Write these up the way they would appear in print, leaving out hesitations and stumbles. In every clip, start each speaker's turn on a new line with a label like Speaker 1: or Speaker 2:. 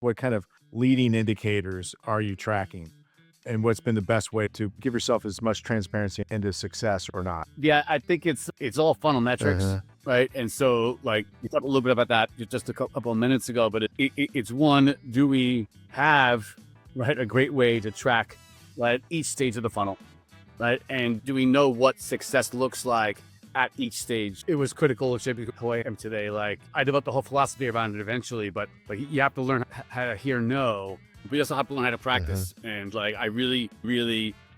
Speaker 1: What kind of leading indicators are you tracking? And what's been the best way to give yourself as much transparency into success or not?
Speaker 2: Yeah, I think it's all funnel metrics,
Speaker 1: Uh-huh.
Speaker 2: right? And so, like, we talked a little bit about that just a couple of minutes ago, but it's one, do we have, right, a great way to track, right, each stage of the funnel, right? And do we know what success looks like at each stage? It was critical to shaping who I am today. Like, I developed the whole philosophy around it eventually, but like, you have to learn how to hear no, but you also have to learn how to
Speaker 1: Uh-huh.
Speaker 2: practice. And like, I really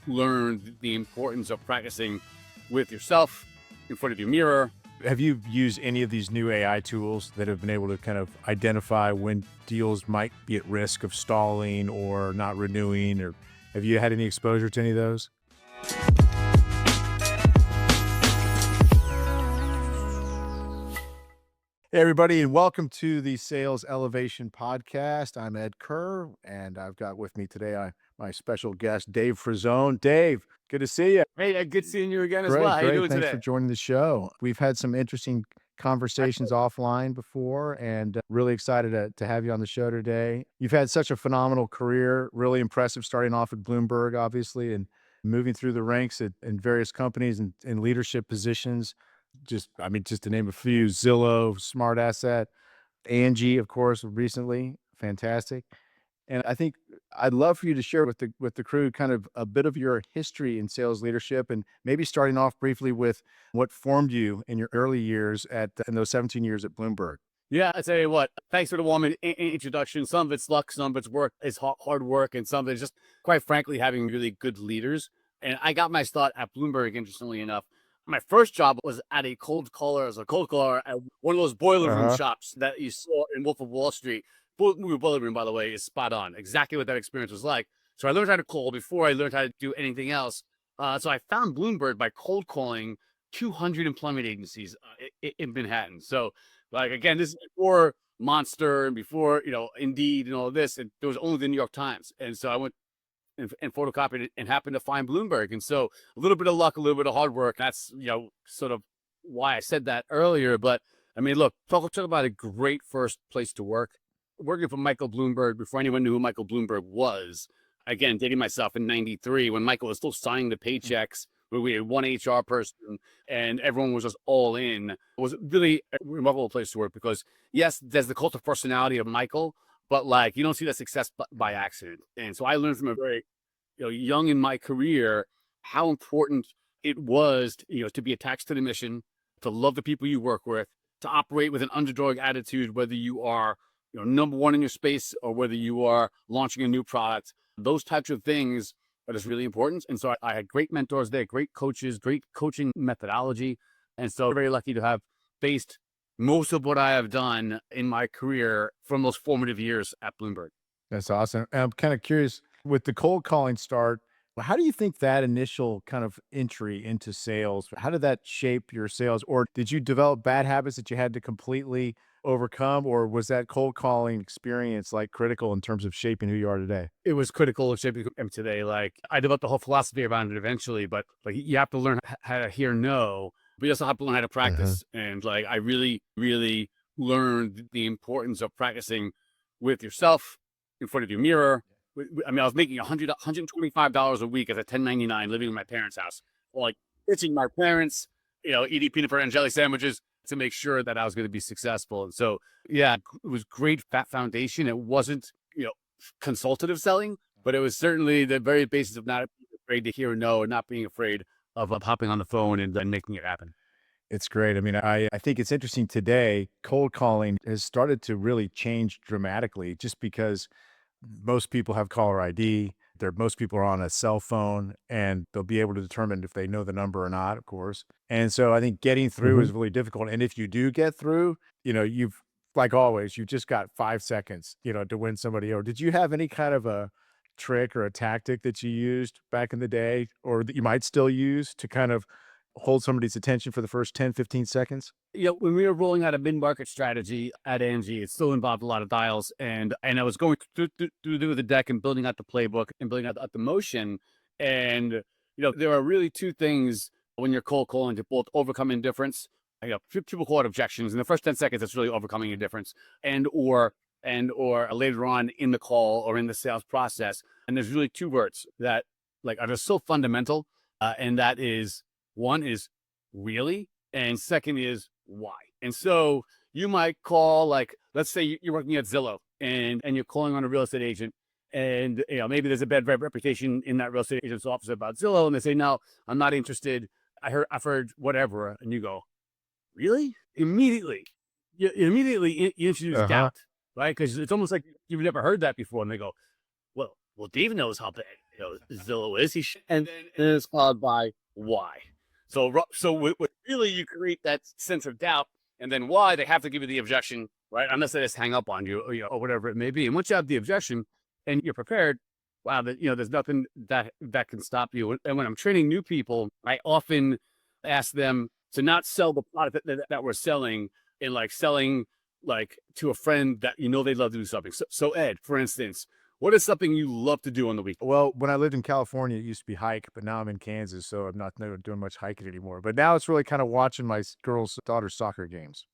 Speaker 2: learned the importance of practicing with yourself in front of your mirror.
Speaker 1: Have you used any of these new AI tools that have been able to kind of identify when deals might be at risk of stalling or not renewing? Or have you had any exposure to any of those? Hey, everybody, and welcome to the Sales Elevation Podcast. I'm Ed Kerr, and I've got with me today my special guest, Dave Frisone. Dave, good to see you.
Speaker 2: Hey, good seeing you again as well.
Speaker 1: Great,
Speaker 2: How you
Speaker 1: great.
Speaker 2: doing
Speaker 1: Thanks for
Speaker 2: today?
Speaker 1: joining the show. We've had some interesting conversations
Speaker 2: Excellent.
Speaker 1: offline before, and really excited to have you on the show today. You've had such a phenomenal career, really impressive, starting off at Bloomberg, obviously, and moving through the ranks in various companies and in leadership positions. Just to name a few: Zillow, SmartAsset, Angi, of course, recently. Fantastic. And I think I'd love for you to share with the crew kind of a bit of your history in sales leadership, and maybe starting off briefly with what formed you in your early years in those 17 years at Bloomberg.
Speaker 2: Yeah, I tell you what, thanks for the warm introduction. Some of it's luck, some of it's work, is hard work, and some of it's just, quite frankly, having really good leaders. And I got my start at Bloomberg, interestingly enough. My first job was at a cold caller, as a cold caller at one of those boiler room
Speaker 1: Uh-huh.
Speaker 2: shops that you saw in Wolf of Wall Street. Movie Boiler Room, by the way, is spot on. Exactly what that experience was like. So I learned how to call before I learned how to do anything else. So I found Bloomberg by cold calling 200 employment agencies in Manhattan. So, like, again, this is before Monster and before, Indeed and all of this. And there was only the New York Times. And so I went and photocopied it and happened to find Bloomberg. And so a little bit of luck, a little bit of hard work. That's, sort of why I said that earlier. But I mean, look, talk about a great first place to work. Working for Michael Bloomberg before anyone knew who Michael Bloomberg was. Again, dating myself in '93 when Michael was still signing the paychecks, where we had one HR person and everyone was just all in. It was really a remarkable place to work because, yes, there's the cult of personality of Michael, but like, you don't see that success by accident. And so I learned from a very, young in my career how important it was, to be attached to the mission, to love the people you work with, to operate with an underdog attitude, whether you are, number one in your space or whether you are launching a new product. Those types of things are just really important. And so I had great mentors there, great coaches, great coaching methodology. And so very lucky to have faced most of what I have done in my career from those formative years at Bloomberg.
Speaker 1: That's awesome. I'm kind of curious with the cold calling start. How do you think that initial kind of entry into sales, how did that shape your sales? Or did you develop bad habits that you had to completely overcome? Or was that cold calling experience like critical in terms of shaping who you are today?
Speaker 2: It was critical of shaping who I am today. Like, I developed the whole philosophy around it eventually, but like, you have to learn how to hear no, but you also have to learn how to
Speaker 1: Uh-huh.
Speaker 2: practice. And like, I really learned the importance of practicing with yourself in front of your mirror. I mean, I was making $125 a week as a 1099 living in my parents' house, like pitching my parents, eating peanut butter and jelly sandwiches to make sure that I was going to be successful. And so, yeah, it was great fat foundation. It wasn't, consultative selling, but it was certainly the very basis of not being afraid to hear no and not being afraid of hopping on the phone and then making it happen.
Speaker 1: It's great. I mean, I think it's interesting today, cold calling has started to really change dramatically just because most people have caller ID. Most people are on a cell phone and they'll be able to determine if they know the number or not, of course. And so I think getting through
Speaker 2: Hmm.
Speaker 1: is really difficult. And if you do get through, you've like always, you've just got 5 seconds, to win somebody over. Did you have any kind of a trick or a tactic that you used back in the day or that you might still use to kind of hold somebody's attention for the first 10, 15 seconds?
Speaker 2: When we were rolling out a mid-market strategy at Angie, it still involved a lot of dials, and I was going through the deck and building out the playbook and building out the motion. And there are really two things when you're cold calling to both overcome indifference. People call it objections. In the first 10 seconds, it's really overcoming indifference, and or and or later on in the call or in the sales process. And there's really two words that like are just so fundamental. And that is, one is really, and second is why. And so you might call, like, let's say you're working at Zillow and you're calling on a real estate agent, and maybe there's a bad reputation in that real estate agent's office about Zillow, and they say, no, I'm not interested. I've heard whatever. And you go, really? Immediately, you immediately introduce
Speaker 1: Uh-huh.
Speaker 2: doubt, right? Because it's almost like you've never heard that before. And they go, well, Dave knows how bad Zillow is. And then it's followed by why. So with really, you create that sense of doubt, and then why they have to give you the objection, right? Unless they just hang up on you, or whatever it may be. And once you have the objection and you're prepared, wow, there's nothing that can stop you. And when I'm training new people, I often ask them to not sell the product that we're selling, and like selling like to a friend that they love to do something. So Ed, for instance, what is something you love to do on the weekend?
Speaker 1: Well, when I lived in California, it used to be hike, but now I'm in Kansas, so I'm not doing much hiking anymore. But now it's really kind of watching my girls' daughter's soccer games.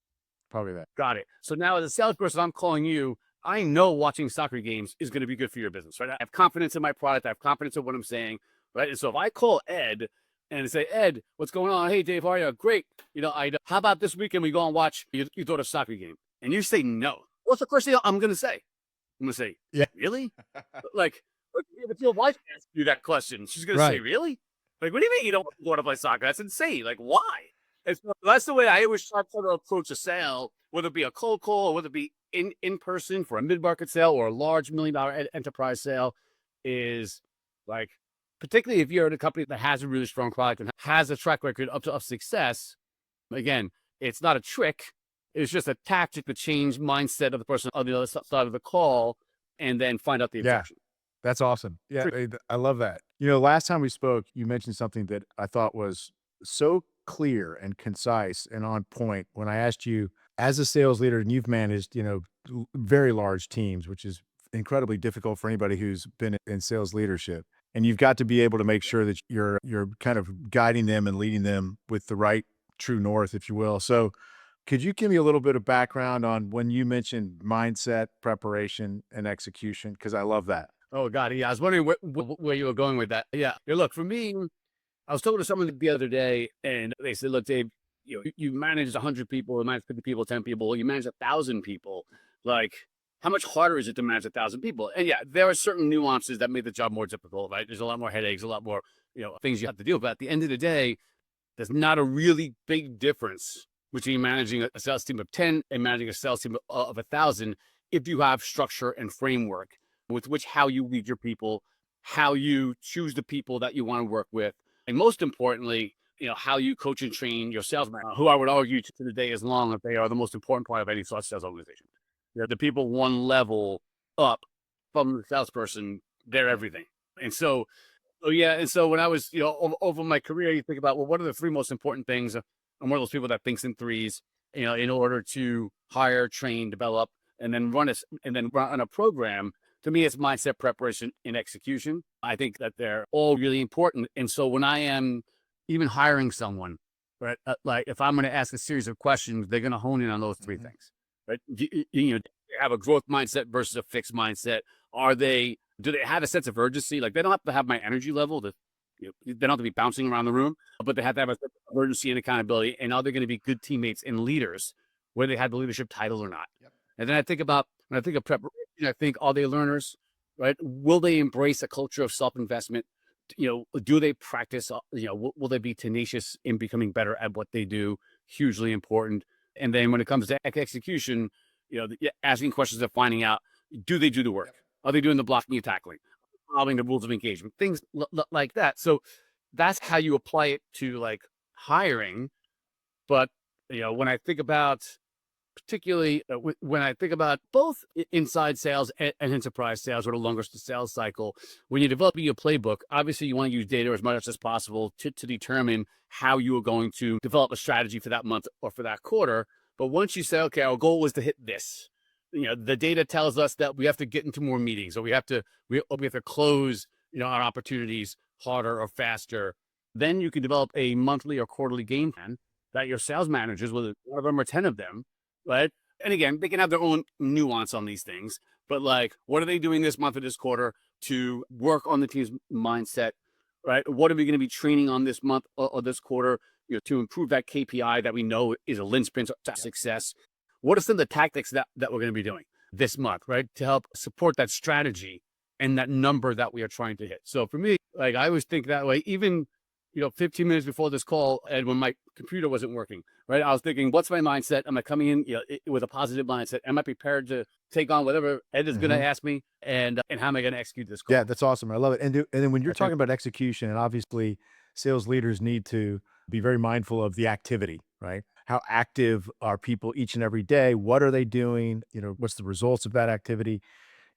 Speaker 1: Probably that.
Speaker 2: Got it. So now as a salesperson, I'm calling you. I know watching soccer games is going to be good for your business, right? I have confidence in my product. I have confidence in what I'm saying, right? And so if I call Ed and say, Ed, what's going on? Hey, Dave, how are you? Great. How about this weekend we go and watch your daughter's soccer game? And you say no. What's the first thing I'm going to say? I'm going to say,
Speaker 1: Yeah.
Speaker 2: really? Like, if your wife asks you that question, she's going to say,
Speaker 1: Right.
Speaker 2: really? Like, what do you mean you don't want to play soccer? That's insane. Like, why? And so that's the way I always try to approach a sale, whether it be a cold call or whether it be in person for a mid-market sale or a large $1 million enterprise sale, is like, particularly if you're in a company that has a really strong product and has a track record of success. Again, it's not a trick. It's just a tactic to change mindset of the person on the other side of the call, and then find out the
Speaker 1: Yeah.
Speaker 2: objection.
Speaker 1: That's awesome. Yeah, I love that. Last time we spoke, you mentioned something that I thought was so clear and concise and on point when I asked you, as a sales leader, and you've managed, very large teams, which is incredibly difficult for anybody who's been in sales leadership. And you've got to be able to make sure that you're kind of guiding them and leading them with the right true north, if you will. So could you give me a little bit of background on when you mentioned mindset, preparation, and execution? Because I love that.
Speaker 2: Oh God, yeah. I was wondering where you were going with that. Yeah. Look, for me, I was talking to someone the other day, and they said, "Look, Dave, you manage 100 people, you manage 50 people, 10 people, you manage 1,000 people. Like, how much harder is it to manage 1,000 people?" And yeah, there are certain nuances that make the job more difficult, right? There's a lot more headaches, a lot more things you have to do. But at the end of the day, there's not a really big difference between managing a sales team of 10 and managing a sales team of 1,000 if you have structure and framework with which how you lead your people, how you choose the people that you want to work with, and most importantly, how you coach and train your salesmen, who I would argue to the day is long that they are the most important part of any sales organization. The people one level up from the salesperson, they're everything. And so, yeah, and so when I was, over my career, you think about, well, what are the three most important things? I'm one of those people that thinks in threes, in order to hire, train, develop, and then run a program. To me, it's mindset, preparation, and execution. I think that they're all really important. And so when I am even hiring someone, right, like if I'm going to ask a series of questions, they're going to hone in on those three
Speaker 1: Mhm.
Speaker 2: things, right? They have a growth mindset versus a fixed mindset. Do they have a sense of urgency? Like, they don't have to have my energy level. They don't have to be bouncing around the room, but they have to have a sense of urgency and accountability. And are they going to be good teammates and leaders, whether they have the leadership title or not?
Speaker 1: Yep.
Speaker 2: And then when I think of preparation, I think, are they learners, right? Will they embrace a culture of self-investment? Do they practice, will they be tenacious in becoming better at what they do? Hugely important. And then when it comes to execution, asking questions of finding out, do they do the work?
Speaker 1: Yep.
Speaker 2: Are they doing the blocking and tackling? Following the rules of engagement, things like that. So that's how you apply it to like hiring. But, when I think about, particularly when I think about both inside sales and enterprise sales, or the longer sales cycle, when you're developing your playbook, obviously you want to use data as much as possible to determine how you are going to develop a strategy for that month or for that quarter. But once you say, okay, our goal was to hit this, the data tells us that we have to get into more meetings, or we have to close, our opportunities harder or faster. Then you can develop a monthly or quarterly game plan that your sales managers, whether one of them or 10 of them, right, And again, they can have their own nuance on these things, but like, what are they doing this month or this quarter to work on the team's mindset, right? What are we going to be training on this month or this quarter, to improve that KPI that we know is a linchpin to success? What are some of the tactics that we're going to be doing this month, right? To help support that strategy and that number that we are trying to hit. So for me, like I always think that way, even, 15 minutes before this call and when my computer wasn't working, right? I was thinking, what's my mindset? Am I coming in, with a positive mindset? Am I prepared to take on whatever Ed is going to
Speaker 1: Mhm.
Speaker 2: ask me? And how am I going to execute this
Speaker 1: Yeah,
Speaker 2: call?
Speaker 1: that's awesome. I love it. And then when you're
Speaker 2: I think,
Speaker 1: talking about execution, and obviously sales leaders need to be very mindful of the activity, right? How active are people each and every day? What are they doing? What's the results of that activity?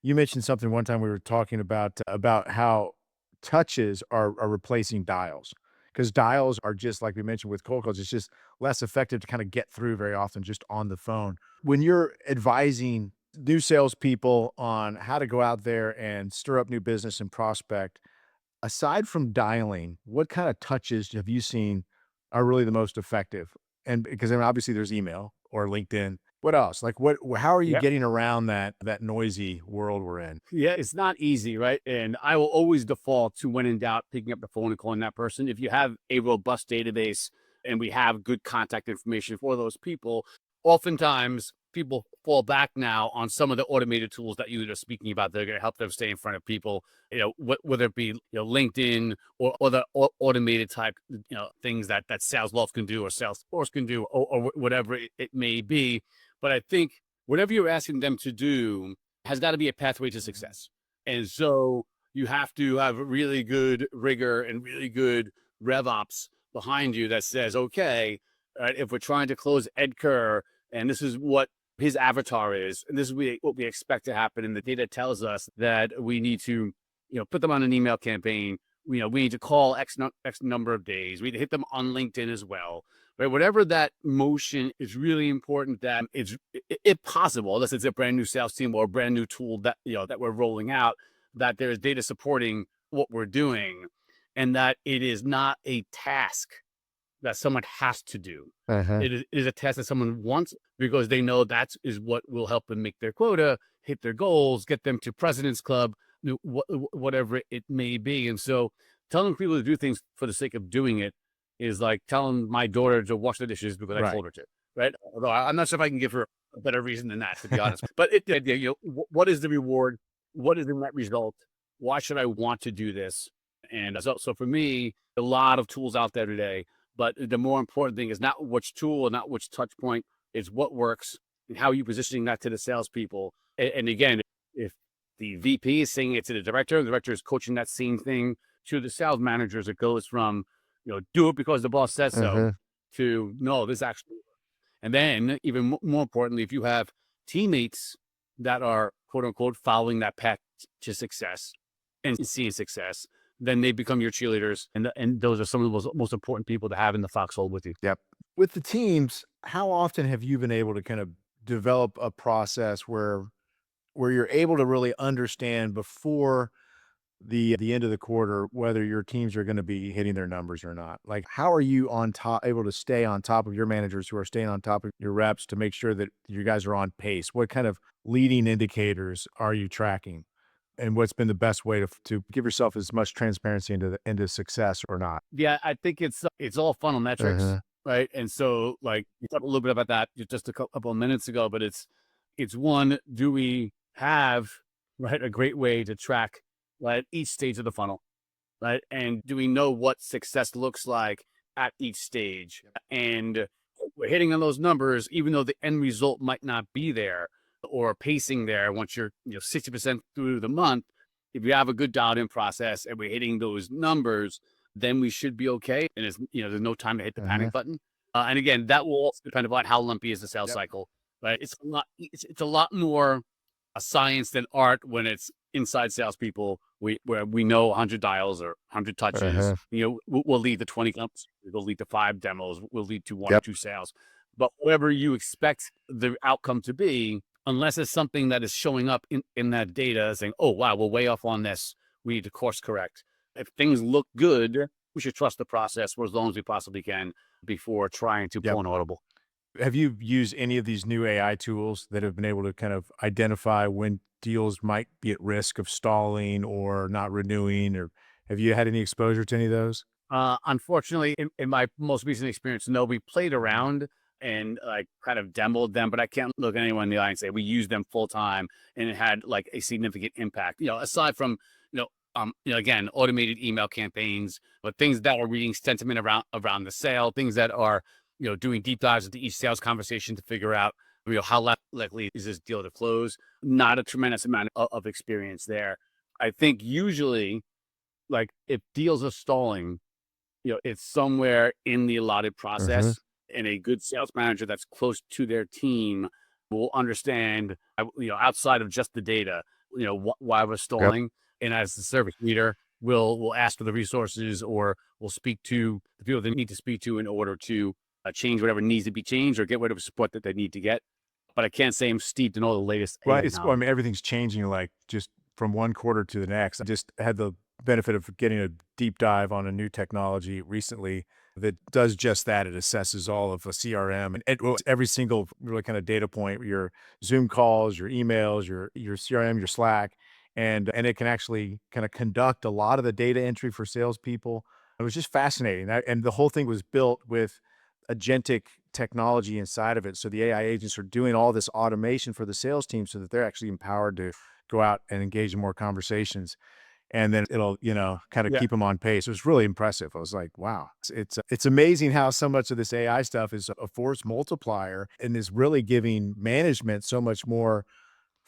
Speaker 1: You mentioned something one time we were talking about how touches are replacing dials. Because dials are just like we mentioned with cold calls, it's just less effective to kind of get through very often just on the phone. When you're advising new salespeople on how to go out there and stir up new business and prospect, aside from dialing, what kind of touches have you seen are really the most effective? And because I mean, obviously there's email or LinkedIn. What else? Like how are you
Speaker 2: yeah,
Speaker 1: getting around that noisy world we're in?
Speaker 2: yeah, it's not easy, right? And I will always default to, when in doubt, picking up the phone and calling that person. If you have a robust database and we have good contact information for those people, oftentimes people fall back now on some of the automated tools that you were speaking about. They're going to help them stay in front of people, whether it be, LinkedIn or other automated type, things that Salesloft can do or Salesforce can do, or whatever it may be. But I think whatever you're asking them to do has got to be a pathway to success. And so you have to have really good rigor and really good rev ops behind you that says, okay, if we're trying to close Ed Kerr, and this is what his avatar is, and this is what we expect to happen, and the data tells us that we need to, put them on an email campaign. We need to call X number of days. We need to hit them on LinkedIn as well. Right, whatever that motion is really important that it's, if possible, unless it's a brand new sales team or a brand new tool that, that we're rolling out, that there's data supporting what we're doing, and that it is not a task that someone has to do.
Speaker 1: Uh-huh.
Speaker 2: It is a task that someone wants because they know that is what will help them make their quota, hit their goals, get them to President's Club, whatever it may be. And so telling people to do things for the sake of doing it is like telling my daughter to wash the dishes because I
Speaker 1: Right.
Speaker 2: told her to, right? Although I'm not sure if I can give her a better reason than that, to be honest. But the idea, what is the reward? What is the net result? Why should I want to do this? And so for me, a lot of tools out there today, but the more important thing is not which tool or not which touch point, is what works and how are you positioning that to the salespeople. And again, if the VP is saying it to the director is coaching that same thing to the sales managers. It goes from, do it because the boss says so,
Speaker 1: Uh-huh.
Speaker 2: to no, this actually. And then even more importantly, if you have teammates that are quote unquote following that path to success and seeing success, then they become your cheerleaders. And those are some of the most important people to have in the foxhole with you.
Speaker 1: Yep. With the teams, how often have you been able to kind of develop a process where you're able to really understand before the end of the quarter whether your teams are going to be hitting their numbers or not? Like how are you on top able to stay on top of your managers who are staying on top of your reps to make sure that you guys are on pace? What kind of leading indicators are you tracking? And what's been the best way to give yourself as much transparency into success or not?
Speaker 2: Yeah, I think it's all funnel metrics,
Speaker 1: Uh-huh.
Speaker 2: right? And so like you talked a little bit about that just a couple of minutes ago, but it's one, do we have, right, a great way to track, right, each stage of the funnel, right? And do we know what success looks like at each stage? And we're hitting on those numbers, even though the end result might not be there or pacing there once you're 60% through the month. If you have a good dialed in process and we're hitting those numbers, then we should be okay. And it's, there's no time to hit the
Speaker 1: Uh-huh.
Speaker 2: panic button. And again, that will also depend upon how lumpy is the sales
Speaker 1: Yep.
Speaker 2: cycle, right? It's a lot more a science than art when it's inside salespeople. Where we know 100 dials or 100 touches,
Speaker 1: Uh-huh.
Speaker 2: will lead to 20 comps, will lead to 5 demos, will lead to 1 or
Speaker 1: Yep.
Speaker 2: 2 sales. But whatever you expect the outcome to be, unless it's something that is showing up in that data saying, oh, wow, we're way off on this, we need to course correct. If things look good, we should trust the process for as long as we possibly can before trying to
Speaker 1: Yep.
Speaker 2: pull an audible.
Speaker 1: Have you used any of these new AI tools that have been able to kind of identify when deals might be at risk of stalling or not renewing, or have you had any exposure to any of those?
Speaker 2: Unfortunately, in my most recent experience, no, we played
Speaker 1: Mhm.
Speaker 2: around and like kind of demoed them, but I can't look anyone in the eye and say we used them full time and it had like a significant impact. Aside from again, automated email campaigns, but things that are reading sentiment around the sale, things that are doing deep dives into each sales conversation to figure out how likely is this deal to close. Not a tremendous amount of experience there. I think usually like if deals are stalling it's somewhere in the allotted
Speaker 1: Mhm.
Speaker 2: process, and a good sales manager that's close to their team will understand, outside of just the data, why we're
Speaker 1: Yep.
Speaker 2: stalling. And as the service leader, will ask for the resources or will speak to the people they need to speak to in order to change whatever needs to be changed or get whatever support that they need to get. But I can't say I'm steeped in all the latest
Speaker 1: Well,
Speaker 2: AI
Speaker 1: it's well, I
Speaker 2: knowledge.
Speaker 1: mean, everything's changing like just from one quarter to the next. I just had the benefit of getting a deep dive on a new technology recently that does just that. It assesses all of a CRM and every single really kind of data point, your Zoom calls, your emails, your CRM, your Slack, and it can actually kind of conduct a lot of the data entry for salespeople. It was just fascinating, and the whole thing was built with agentic technology inside of it. So the AI agents are doing all this automation for the sales team so that they're actually empowered to go out and engage in more conversations. And then it'll, kind of
Speaker 2: Yeah.
Speaker 1: keep them on pace. It was really impressive. I was like, wow, it's amazing how so much of this AI stuff is a force multiplier and is really giving management so much more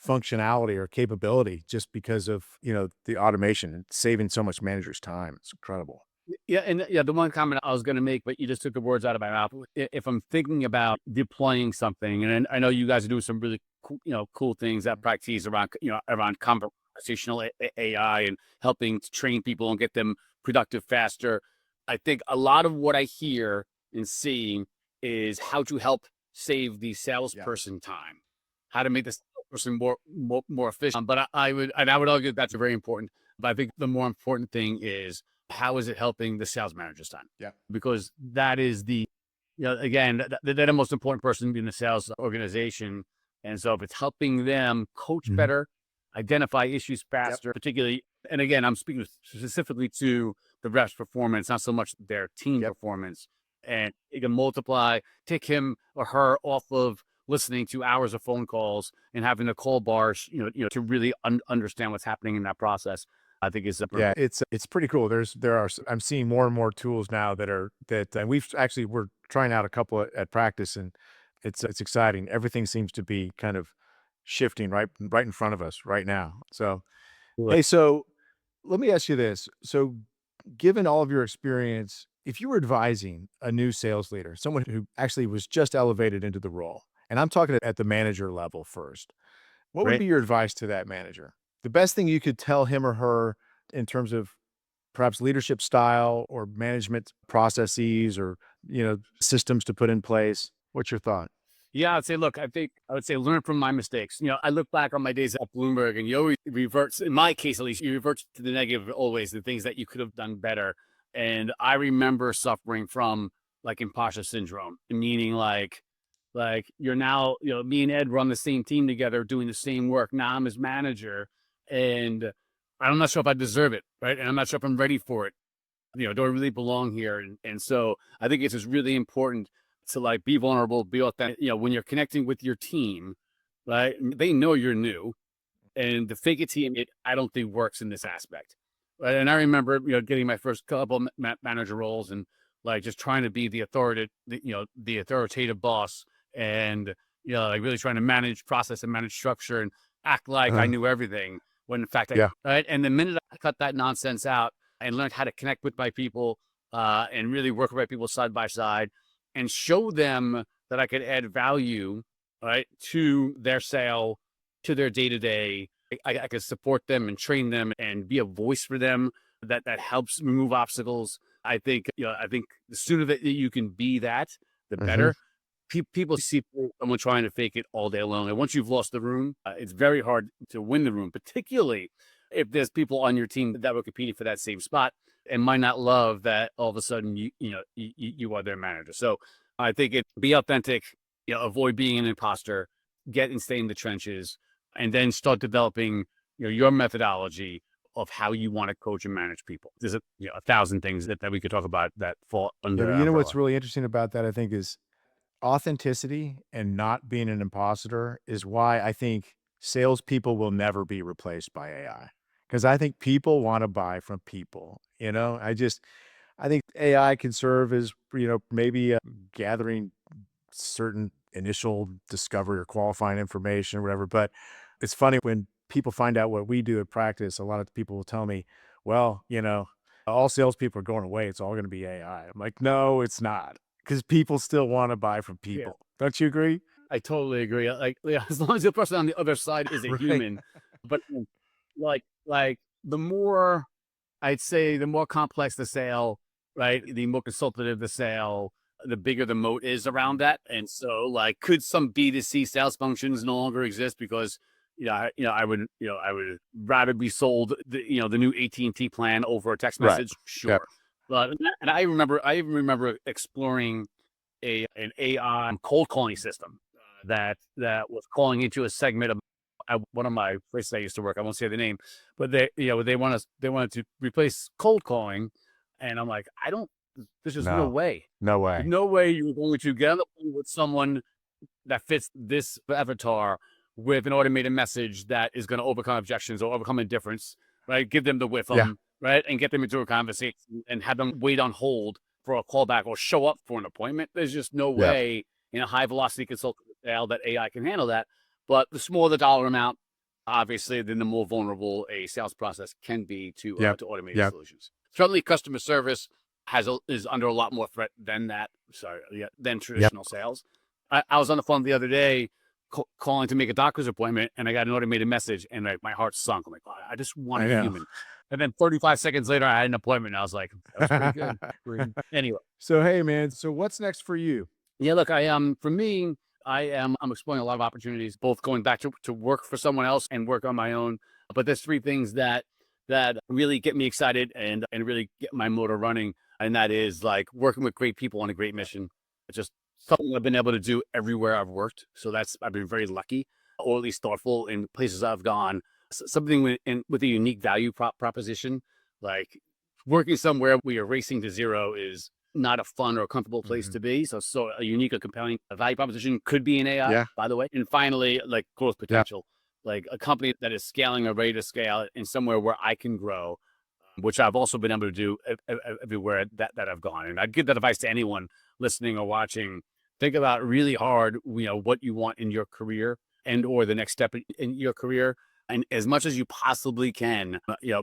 Speaker 1: functionality or capability just because of, the automation and saving so much managers' time. It's incredible.
Speaker 2: Yeah, and yeah, the one comment I was going to make, but you just took the words out of my mouth. If I'm thinking about deploying something, and I know you guys are doing some really cool, cool things at practice around, around conversational AI and helping to train people and get them productive faster. I think a lot of what I hear and see is how to help save the
Speaker 1: Yeah.
Speaker 2: salesperson time, how to make the salesperson more efficient. But I would argue that's very important. But I think the more important thing is how is it helping the sales manager's time?
Speaker 1: Yeah.
Speaker 2: Because that is again, they're the most important person in the sales organization. And so if it's helping them coach
Speaker 1: Mhm.
Speaker 2: better, identify issues
Speaker 1: Yep.
Speaker 2: faster, particularly, and again, I'm speaking specifically to the rep's performance, not so much their team
Speaker 1: Yep.
Speaker 2: performance. And it can multiply, take him or her off of listening to hours of phone calls and having the call bars, to really understand what's happening in that process. I think is super
Speaker 1: Yeah,
Speaker 2: important.
Speaker 1: it's pretty cool. I'm seeing more and more tools now and we're trying out a couple at practice, and it's exciting. Everything seems to be kind of shifting right in front of us right now. So, hey, so let me ask you this. So, given all of your experience, if you were advising a new sales leader, someone who actually was just elevated into the role, and I'm talking at the manager level first, what would
Speaker 2: Right.
Speaker 1: be your advice to that manager? The best thing you could tell him or her in terms of perhaps leadership style or management processes or, systems to put in place. What's your thought?
Speaker 2: Yeah, I'd say, look, I would say learn from my mistakes. I look back on my days at Bloomberg and you always revert, in my case at least, you revert to the negative always, the things that you could have done better. And I remember suffering from like imposter syndrome, meaning like you're now, me and Ed run the same team together doing the same work. Now I'm his manager and I'm not sure if I deserve it, right? And I'm not sure if I'm ready for it. Do I really belong here? And so I think it's just really important to like be vulnerable, be authentic. When you're connecting with your team, right? They know you're new, and the fake it team, I don't think works in this aspect. Right? And I remember, getting my first couple manager roles and like just trying to be the the authoritative boss, and like really trying to manage process and manage structure and act like I
Speaker 1: Uh,
Speaker 2: knew everything when in fact
Speaker 1: yeah.
Speaker 2: right. And the minute I cut that nonsense out and learned how to connect with my people, and really work with my people side by side, and show them that I could add value, right, to their sale, to their day to day. I could support them and train them and be a voice for them that helps remove obstacles. I think the sooner that you can be that, the
Speaker 1: Hmm.
Speaker 2: better. People see someone trying to fake it all day long, and once you've lost the room, it's very hard to win the room, particularly if there's people on your team that were competing for that same spot and might not love that all of a sudden you are their manager. So I think it be authentic, avoid being an imposter, get and stay in the trenches, and then start developing, your methodology of how you want to coach and manage people. There's a thousand things that we could talk about that fall
Speaker 1: Yeah,
Speaker 2: under
Speaker 1: but
Speaker 2: that
Speaker 1: you know what's
Speaker 2: umbrella.
Speaker 1: really interesting about that, I think, is authenticity and not being an imposter is why I think salespeople will never be replaced by AI. Because I think people want to buy from people. I think AI can serve as, maybe gathering certain initial discovery or qualifying information or whatever. But it's funny when people find out what we do at practice, a lot of people will tell me, well, all salespeople are going away. It's all going to be AI. I'm like, no, it's not. Because people still want to buy from
Speaker 2: Yeah,
Speaker 1: people. Don't you agree?
Speaker 2: I totally agree. Like, yeah, as long as the person on the other side is a
Speaker 1: Right.
Speaker 2: human, but like the more I'd say the more complex the sale, right? The more consultative the sale, the bigger the moat is around that. And so, like, could some B2C sales functions no longer exist because, I would rather be sold the new AT&T plan over a text
Speaker 1: Right.
Speaker 2: message,
Speaker 1: Yep.
Speaker 2: sure. But and I even remember exploring an AI cold calling system that was calling into a segment of one of my places I used to work. I won't say the name, but they wanted to replace cold calling, and I'm like, I don't. There's just no
Speaker 1: No,
Speaker 2: way.
Speaker 1: no
Speaker 2: There's
Speaker 1: way.
Speaker 2: no way you're going to get on the phone with someone that fits this avatar with an automated message that is going to overcome objections or overcome indifference, right? Give them the with
Speaker 1: Yeah.
Speaker 2: them, right? And get them into a conversation and have them wait on hold for a callback or show up for an appointment. There's just no
Speaker 1: Yeah.
Speaker 2: way in a high velocity consultative sale that AI can handle that. But the smaller the dollar amount, obviously, then the more vulnerable a sales process can be
Speaker 1: Yep.
Speaker 2: to automated
Speaker 1: Yep.
Speaker 2: solutions. Certainly, customer service is under a lot more threat than that. Sorry, yeah, than
Speaker 1: Yep.
Speaker 2: traditional sales. I was on the phone the other day calling to make a doctor's appointment, and I got an automated message, and my heart sunk. I'm like, oh, I just want
Speaker 1: I
Speaker 2: a
Speaker 1: know.
Speaker 2: human. And then 35 seconds later, I had an appointment. And I was like, that was pretty good. Anyway,
Speaker 1: So, hey, man. So, what's next for you?
Speaker 2: yeah, look, for me, I'm exploring a lot of opportunities, both going back to work for someone else and work on my own. But there's three things that really get me excited and really get my motor running. And that is like working with great people on a great mission. It's just something I've been able to do everywhere I've worked. So I've been very lucky, or at least thoughtful in places I've gone. Something with a unique value proposition, like working somewhere where you're racing to zero is not a fun or comfortable place
Speaker 1: Mhm.
Speaker 2: to be. So a unique or compelling value proposition could be an AI,
Speaker 1: Yeah.
Speaker 2: by the way. And finally, like growth
Speaker 1: Yeah.
Speaker 2: potential, like a company that is scaling or ready to scale in somewhere where I can grow, which I've also been able to do everywhere that I've gone. And I'd give that advice to anyone listening or watching. Think about really hard, what you want in your career and or the next step in your career. And as much as you possibly can,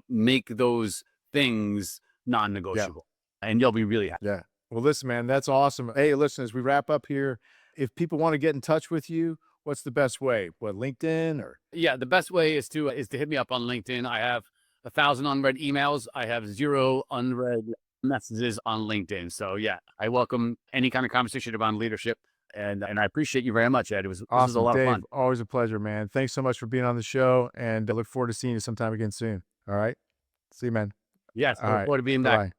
Speaker 2: make those things
Speaker 1: Yeah.
Speaker 2: non-negotiable and you'll be really happy.
Speaker 1: Yeah. Well, listen, man, that's awesome. Hey, listen, as we wrap up here, if people want to get in touch with you, what's the best way? What, LinkedIn or?
Speaker 2: Yeah, the best way is to hit me up on LinkedIn. I have 1,000 unread emails. I have 0 unread messages on LinkedIn. So yeah, I welcome any kind of conversation about leadership, and I appreciate you very much, Ed. This was a
Speaker 1: Awesome.
Speaker 2: lot of
Speaker 1: Dave,
Speaker 2: fun.
Speaker 1: always a pleasure, man. Thanks so much for being on the show, and I look forward to seeing you sometime again soon. All right. See you, man.
Speaker 2: Yes, I
Speaker 1: All
Speaker 2: look
Speaker 1: right.
Speaker 2: forward to being back.
Speaker 1: Bye-bye.